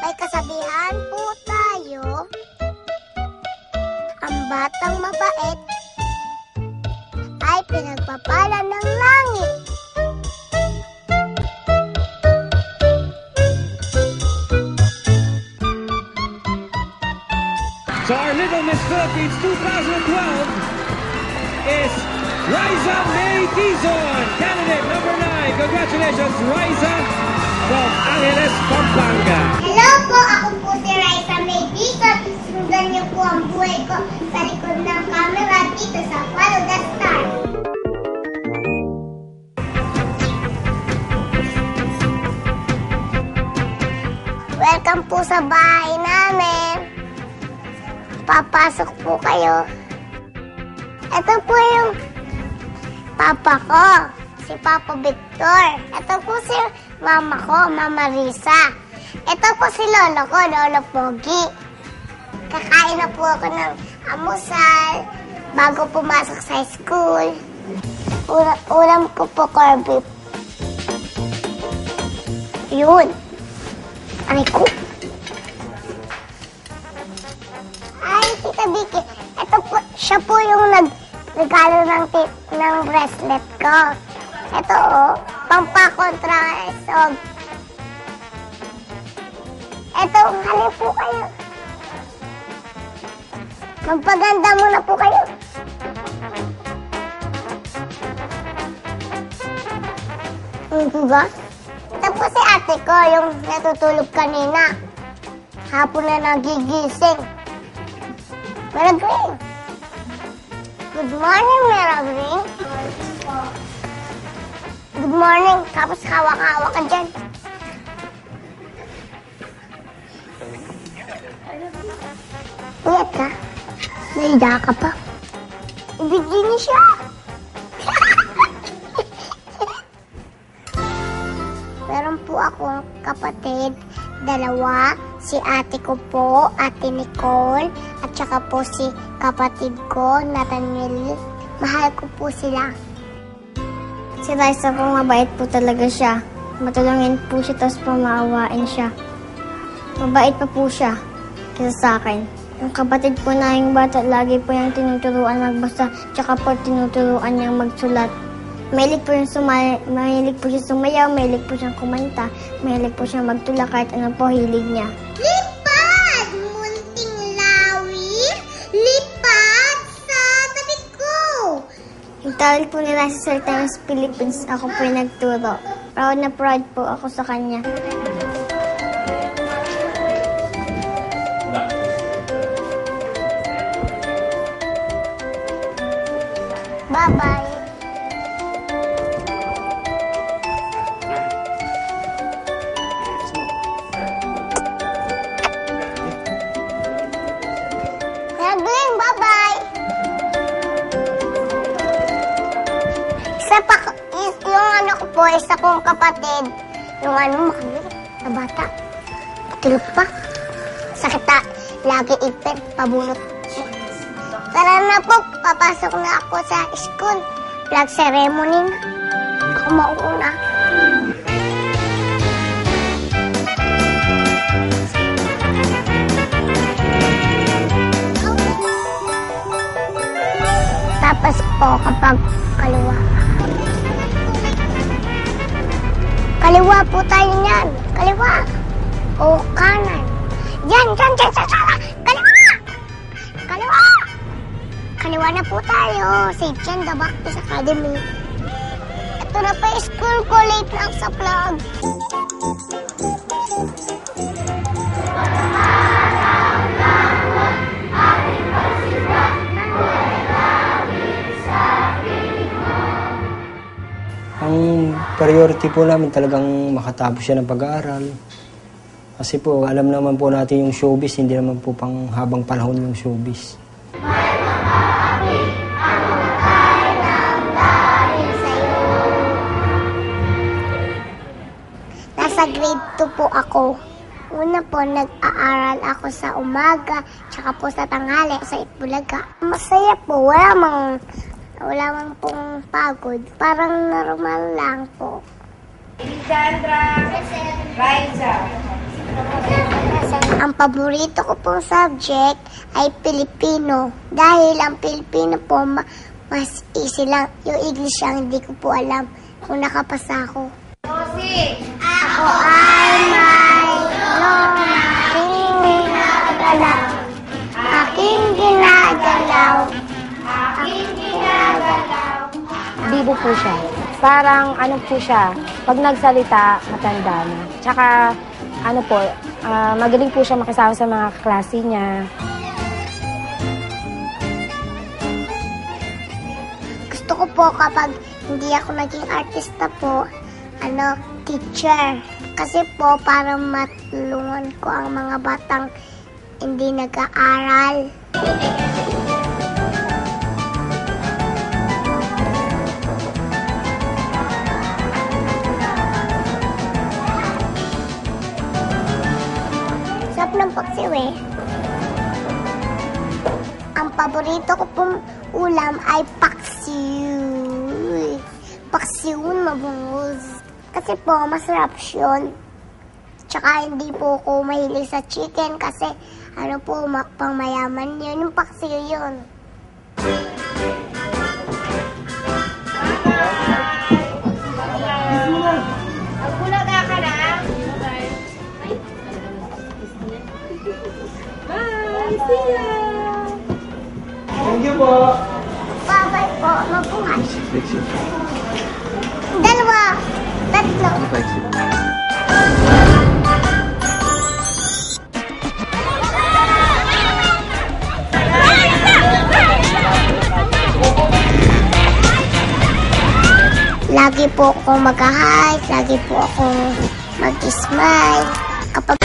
May kasabihan po tayo, ang batang mabait ay pinagpapala ng langit. So our Little Miss Philippines 2012 is Riza May Dizon, candidate number 9. Congratulations, Riza from Angeles, Pampanga. Hello po, ako po si Riza May Dizon. Sundan niyo po ang buhay ko sa likod ng camera dito sa Follow the Star. Welcome po sa bahay namin. Papasok po kayo. Ito po yung papa ko, si Papa Victor. Ito po si mama ko, Mama Risa. Ito po si lolo ko, Lolo Pogi. Kakain na po ako ng amusal bago pumasok sa school. Ulam ko po corned beef. Yun. Aray ko. Ay, Tita Vicky, ito po, siya po yung nagregalo ng bracelet ko. Ito pampakontrasog. Ito, halip po kayo. Magpaganda muna po kayo. Diba? Ito po si ate ko, yung natutulog kanina. Hapon na nagigising. Mera Green. Good morning, Mera Green. Good morning. Tapos hawak-hawak ka dyan. Ulat ka? Nahiga ka pa? Ibigin niyo siya. Meron po akong kapatid, dalawa. Si ate ko po, Ate Nicole, at saka po si kapatid ko, Nathaniel. Mahal ko po sila. Si Riza po, mabait po talaga siya. Matulungin po siya, tapos pamaawain siya. Mabait pa po siya kaysa sa akin. Yung kapatid po na yung bata, lagi po yung tinuturuan magbasa, tsaka po tinuturuan niyang magsulat. Mahilig po siya sumayaw, mahilig po siyang kumanta, mahilig po siyang magtula kahit ano po hilig niya. Lipad! Munting lawi! Lipad sa tabi ko! Yung tawag po nila sa Sir Times Philippines, ako po yung nagturo. Proud na proud po ako sa kanya. Bye-bye! Nagling, bye-bye! Isa kong kapatid, yung makagil na bata. Tulog pa. Sakit na. Lagi ipin, pabunot. Tara na po, papasok na ako sa school. Flag ceremony na. Ako mauuna. Tapos po kapag kaliwa. Kaliwa po tayo niyan. Kaliwa. O kanan. Yan. Kaliwa! Kaliwa! Kaliwa na po tayo. Safe yan, The Bactis Academy. Ito na pa yung school ko. Late lang sa vlog. Ang priority po namin talagang makatapos siya ng pag-aaral. Kasi po, alam naman po natin yung showbiz, hindi naman po pang habang panahon yung showbiz. Nasa grade 2 po ako. Una po, nag-aaral ako sa umaga, tsaka po sa tanghali, sa Itbulaga. Masaya po, wala mang pong pagod. Parang normal lang po. Sandra, Riza. Ang paborito ko pong subject ay Pilipino. Dahil ang Pilipino po, mas easy lang. Yung English ang hindi ko po alam kung nakapasa ako. Ako ay mayroong ginagalaw. Aking ginagalaw. Aking ginagalaw. Bibo po siya. Parang ano po siya, pag nagsalita, matanda na. Tsaka ano po, magaling po siya makisama sa mga klase niya. Gusto ko po kapag hindi ako naging artista po, teacher. Kasi po, para matulungan ko ang mga batang hindi nag-aaral. Sarap ng paksiw eh. Ang paborito ko pong ulam ay paksiw. Paksiw na bungos. Kasi po, masarap yun. Tsaka hindi po ako mahilig sa chicken kasi pang mayaman yun. Yung paksiw yun. Magbulaga ka na. Bye! See ya! Thank you po. Bye-bye po. Mabuhay. Dalawa. Tatlo. Lagi po akong mag-hike, lagi po akong mag-smile. Kapag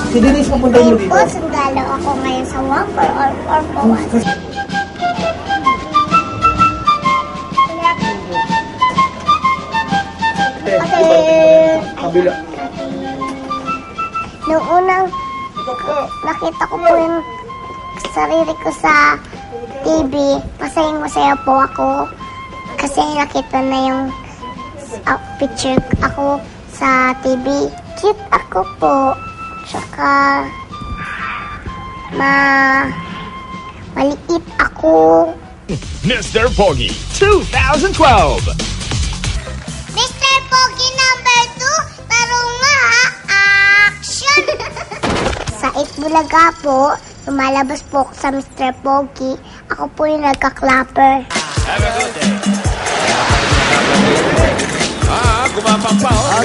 Si Denise, papunta niyo ngayon dito. po, sundalo ako ngayon sa 1 for all, 4 for 1. Kabila. Nung unang nakita ko po yung sarili ko sa TV, masayang-masaya po ako kasi nakita na yung picture ako sa TV. Cute ako po. Tsaka maliit ako. Mr. Pogi 2012. Mr. Pogi number 2, tarunga, action! Sa Itbulaga po, lumalabas po ako sa Mr. Pogi. Ako po yung nagka-clapper. Have a good day.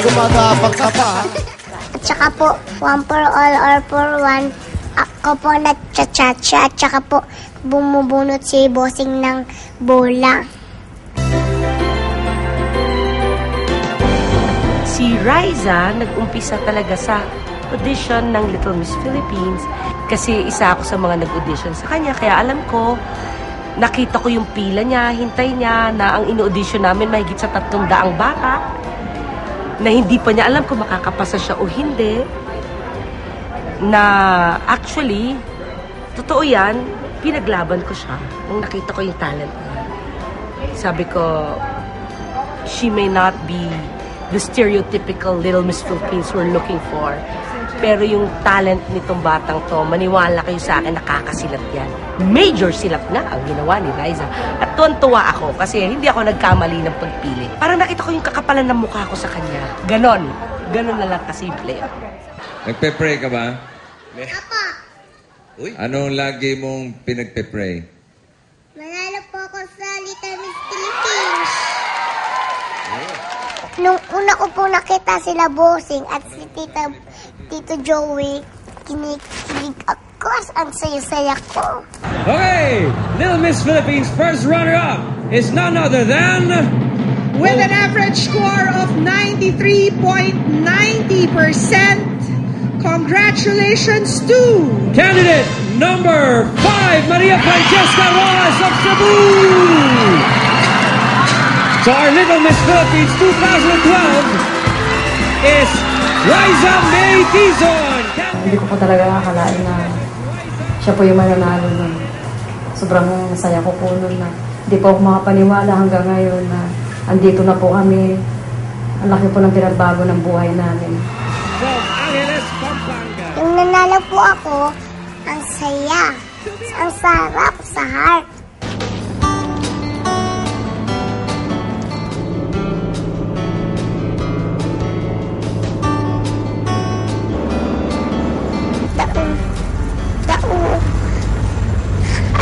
Gumagapang ka pa. At saka po, 1 for all or for 1, ako po nag-cha-cha-cha. At saka po, bumubunot si bossing ng bola. Si Riza nag-umpisa talaga sa audition ng Little Miss Philippines kasi isa ako sa mga nag-audition sa kanya. Kaya alam ko, nakita ko yung pila niya, hintay niya na ang ino-audition namin mahigit sa 300 bata na hindi pa niya alam kung makakapasa siya o hindi. Na actually, totoo yan, pinaglaban ko siya nung nakita ko yung talent niya. Sabi ko, she may not be the stereotypical Little Miss Philippines we're looking for. Pero yung talent nitong batang to, maniwala kayo sa akin, nakakasilat yan. Major silat nga ang ginawa ni Riza. At tuwan-tuwa ako kasi hindi ako nagkamali ng pagpili. Parang nakita ko yung kakapalan ng mukha ko sa kanya. Ganon. Ganon na lang kasimple. Nagpe-pray ka ba? Apa, Anong lagi mong pinagpe-pray? manalo po ako sa Little Miss Philippines. Nung una ko po nakita sila bossing at si Tito Joey, kinikilig ako. Ang saya-saya ko. Okay, Little Miss Philippines' first runner-up is none other than... With an average score of 93.90%, congratulations to Candidate number 5, Maria Francesca Rojas of Cebu. So our Little Miss Philippines 2012 is Riza May Dizon. Hindi ko po talaga akalain na siya po yung mananalo nun. Sobrang masaya ko po nun na hindi po ako makapaniwala hanggang ngayon na andito na po kami Ang laki po ng pinagbago ng buhay namin. From Angeles, Pampanga. Yung nanalo po ako, ang saya. Ang sarap sa heart.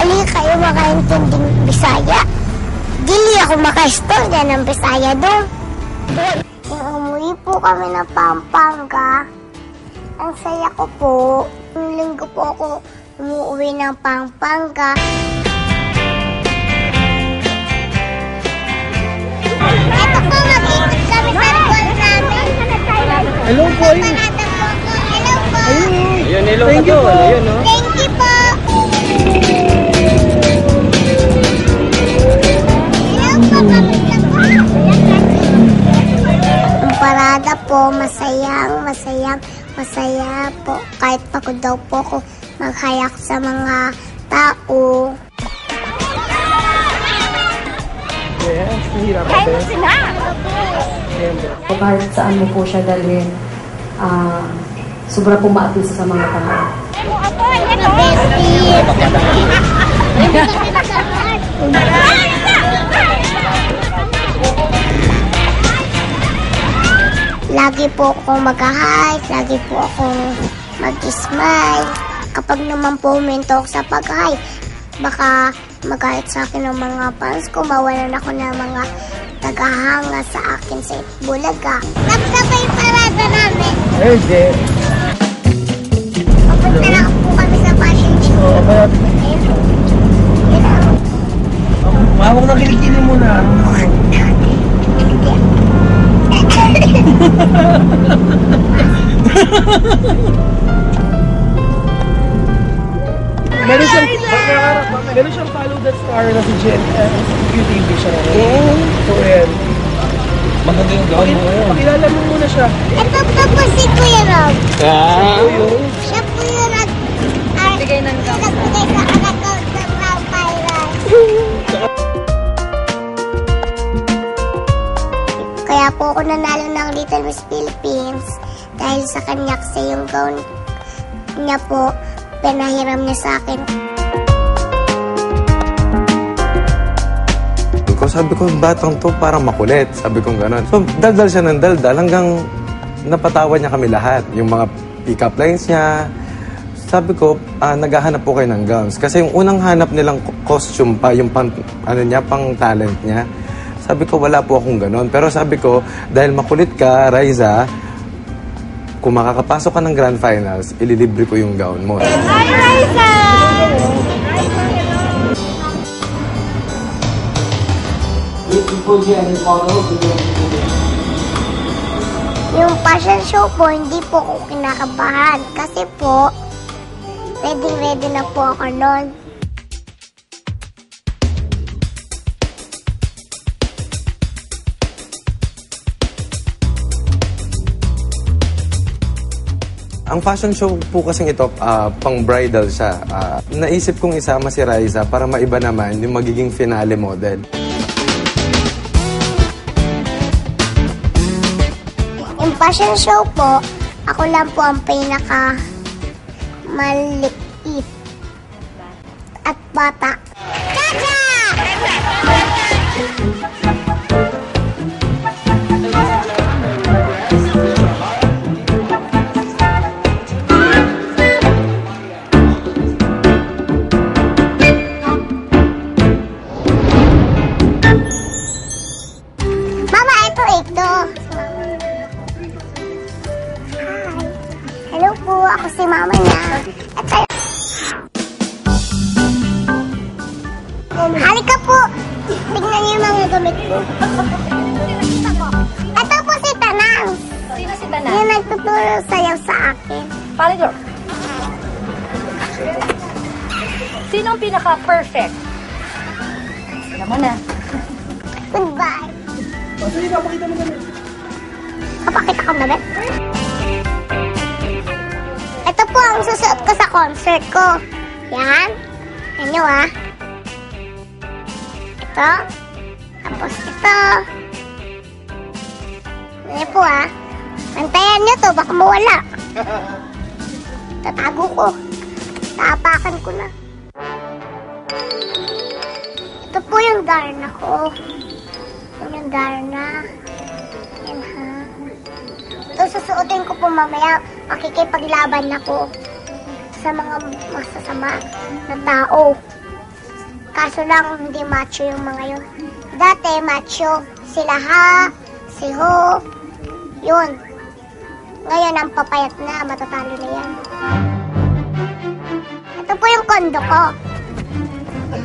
Ali kayo makaintinding Bisaya? Dili ako makaistorya ng Bisaya doon. Nung umuwi po kami ng Pampanga, ang saya ko po. Nung linggo po ako umuwi ng Pampanga. Ito po, mag-ikot kami sa school namin. Hello po. Panata po ako. Hello po. Ayun, hello Thank you po. Ayun, no? Thank you po. Hello po, kamusta po? Ang parada po, masaya po. Kahit pagod daw po ako maghayak sa mga tao. Yes, nahirap Kaya mo sila! Kahit saan mo po siya dalhin, sobra po maatisa sa mga tao. Lagi po akong mag-hike, lagi po akong mag-smile. Kapag naman po huminto ako sa pag-hike, baka magalit sa akin ng mga fans ko, mawalan ako ng mga tagahanga sa akin sa Bulaga. Nagsabay parada namin. Hindi. Papunta na po kami sa fashion show. Mawag na kilikili mo na. Meron siyang follow that star na si Jen. QTV siya. So, yan. Maganda yung gawin mo ngayon. Pakilala mo muna siya. Ito po si Kuya Rob. Ah! Siya po yung nagbigay sa anak ko sa Proud Pirates. Kaya po ako nanalo ng Little Miss Philippines dahil sa kanya kasi yung gown niya po, pinahiram niya sa akin. Sabi ko, batang to parang makulit. Sabi ko gano'n. So, daldal siya ng daldal hanggang napatawa niya kami lahat. Yung mga pick-up lines niya. Sabi ko, naghahanap po kayo ng gowns. Kasi yung unang hanap nilang costume pa, yung pang talent niya. Sabi ko, wala po akong gano'n. Pero sabi ko, dahil makulit ka, Raisa, kung makakapasok ka ng Grand Finals, ililibre ko yung gown mo. Hi, Raisa! Yung fashion show po, hindi po ako kinakabahan. Kasi po, ready na po ako nun. Ang fashion show po kasing ito, pang bridal siya. Naisip kong isama si Raisa para maiba naman yung magiging finale model. Yung fashion show po, ako lang po ang pinaka maliit at bata. Chacha! Mama, ito. Hello po, ako si mama niya. Halika po. Tignan niyo yung mga gamit ko. Ito po si Tanang. Sino si Tanang? Yung nagtuturo sayaw sa akin. Palidor. Sino ang pinaka-perfect? Alam mo na. Goodbye. Sige, papakita mo kami. Kapakita ko na. Ito po ang susuot ko sa concert ko. Yan. Yan nyo ah. Ito. Tapos ito. Ano po ha? Antayan nyo to, baka mawala. Tatago ko. Taapakan ko na. Ito po yung Darna ko. Ito yung Darna. Yan ha. Ito susuotin ko po mamaya. Makikipaglaban ako sa mga masasama na tao. Kaso lang hindi macho yung mga yun. Dati macho. Sila ha, si ho. Yun. Ngayon ang papayat na. Matatalo na yan. Ito po yung kondo ko.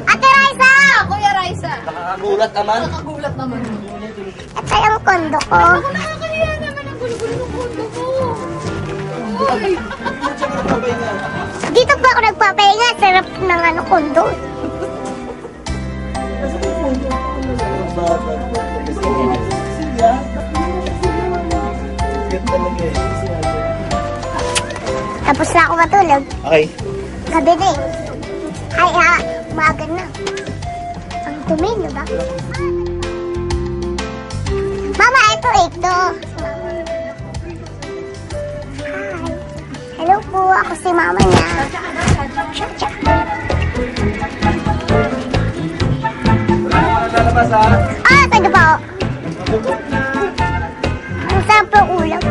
Ate Raisa! Kuya Raisa! Nakakagulat naman. Nakakagulat naman. Ito yung kondo ko. Ako nakakaliya naman ang gulo-gulo ng kondo ko. Uy! Dito po ako nagpapahinga. Sarap ng kondo. Tapos na ako matulog. Okay. Gabi na eh. Ay ha, umaga na. Ang dumi, diba? Mama, ito. Hi. Hello po, ako si mama niya. Cha-cha. Lalabas ha? Pwede po. Ang sarap ng ulam.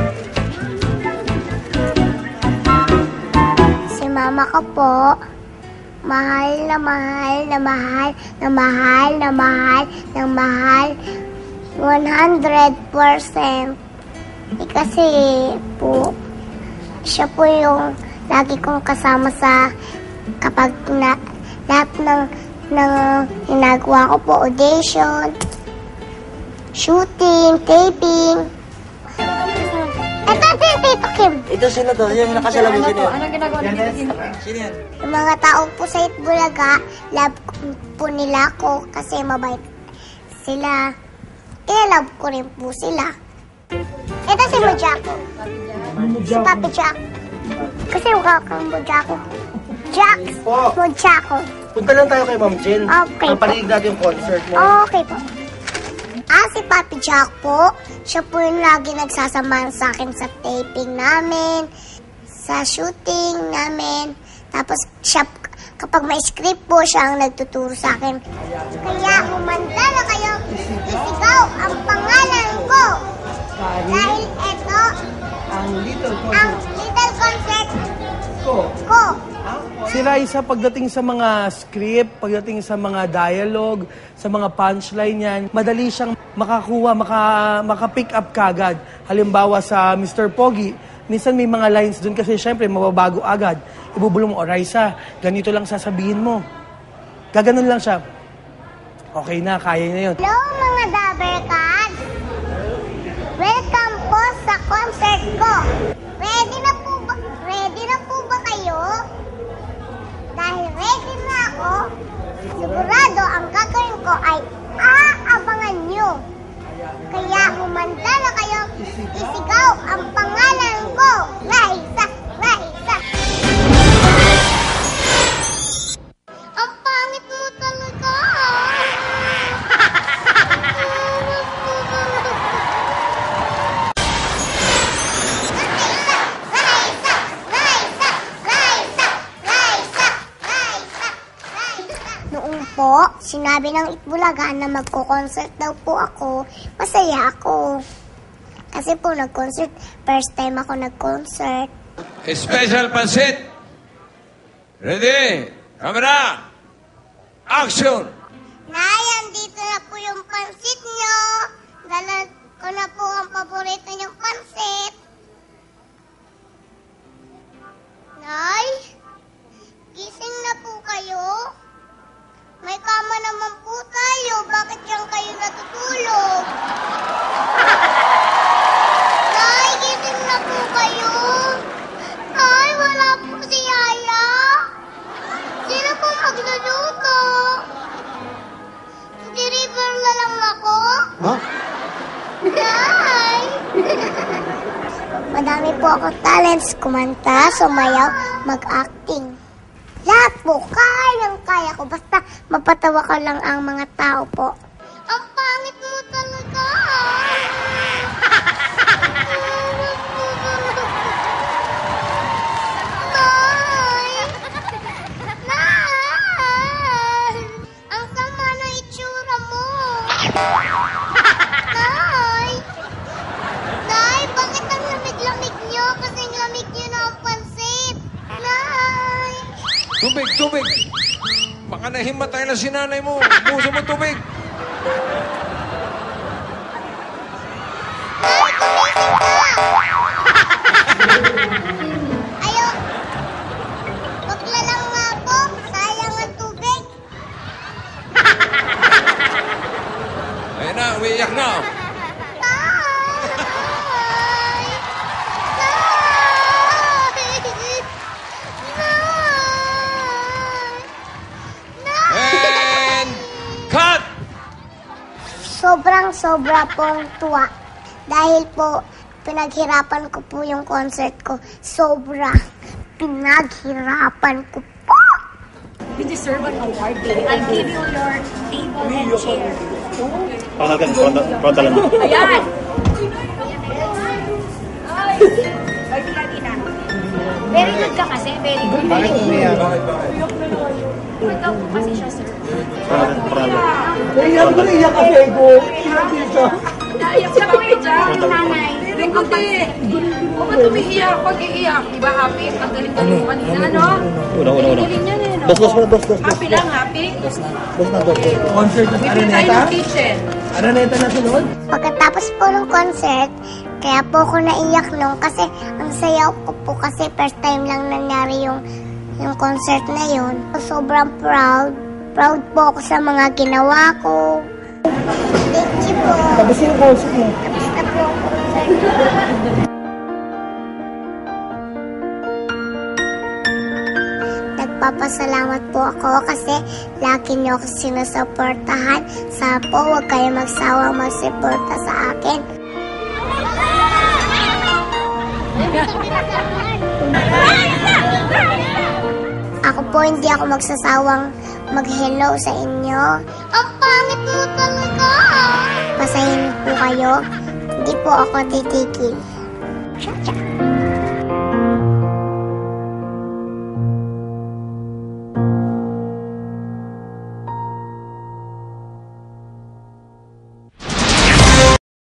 Si mama ko po, mahal na mahal na mahal na mahal na mahal na mahal 100%. Kasi po, siya po yung lagi kong kasama sa kapag lahat ng ginagawa ko po, audition, shooting, taping. Ito si Tito Kim. Ito sino to? Yung nakasalamin sino yan? Anong ginagawa ni Tito Kim? Sino yan? Yung mga tao po sa Itbulaga, love po nila ako kasi mabait sila. Kaya love ko rin po sila. Ito si Mojako. Si Papi Jack. Kasi mukha kang Mojako. Jax Mojako. Punta lang tayo kay Ma'am Jen. Okay po. Paparinig natin yung concert mo. Okay po. Si Papi Jack po, siya po yung lagi nagsasamahan sa akin sa taping namin, sa shooting namin. Tapos siya, kapag may script po, siya ang nagtuturo sa akin. Kaya umanda na kayo, isigaw ang pangalan ko. Dahil ito, ang little concert ko. Si Raisa, pagdating sa mga script, pagdating sa mga dialogue, sa mga punchline yan, madali siyang makakuha, maka-pick up kagad. Halimbawa sa Mr. Pogi, minsan may mga lines dun kasi syempre mababago agad. Ibubulong mo, Raisa, ganito lang sasabihin mo. Gaganon lang siya. Okay na, kaya na yun. Hello mga Dabarkads! Welcome po sa concert ko. Ready na po ba kayo? Dahil ready na ako, sigurado ang gagawin ko ay aabangan nyo. Kaya umanda na kayo, isigaw ang pangalan ko. Raisa, Raisa. Ang pangit mo talaga. Po, sinabi ng Itbulaga na magko-concert daw po ako, masaya ako. Kasi po nag-concert, first time ako nag-concert. Special pansit. Ready? Camera. Action! Nay, andito na po yung pansit nyo. Dala ko na po ang paborito niyong pansit. Nay, gising na po kayo? May kama naman po tayo. Bakit yan kayo natutulog? Nay, gising na po kayo. Nay, wala po si Yaya. Sino po magluluto? Deliver na lang ako? Huh? Nay! Madami po akong talents. Kumanta, sumayaw, mag-acting. Lahat po, kayang-kaya ko. Basta mapatawa ko lang ang mga tao po. Ang pangit mo talaga. Tubig, tubig. Baka nahimatay na si nanay mo. Buso mo tubig. Ayo. Maglalang nga po. Sayang ang tubig. Ayun na, umiiyak na. And cut! Sobrang-sobra pong tuwa. Dahil po, pinaghirapan ko po yung concert ko. Sobra. Pinaghirapan ko po. You deserve an award, baby. I'll give you your table and chair. Pronto lang. Ayan! Ay! Lagi na. Very good ka kasi. Very good. Bakit umiyak? Ikaw po kasi siya, sir. Iyak mo na iyak ka, Bego. Iyak dito. Naiyak siya kami dyan, nanay. Very good eh. Huwag ka tumiiyak. Pag iiyak, di ba happy? Ang galing-galing mo kanina, no? Una. Galing yan eh, no? Dos. Happy lang, happy? Dos na. Concert ng Bibili tayo Araneta? ng kitchen. Araneta na sunod? Pagkatapos po ng concert, kaya po ako naiyak nung kasi ang saya ko po kasi first time lang nangyari yung concert na yun. Sobrang proud. Proud po ako sa mga ginawa ko. Thank you po. Tapos yung concert mo? Tapos na po ang concert. Nagpapasalamat po ako kasi lagi niyo ako sinusuportahan. Sana po huwag kayo magsawang magsuporta sa akin. Ako po hindi ako magsasawang mag-hello sa inyo. Ang pangit po talaga! Pasahin po kayo. Hindi po ako titigil. Cha-cha.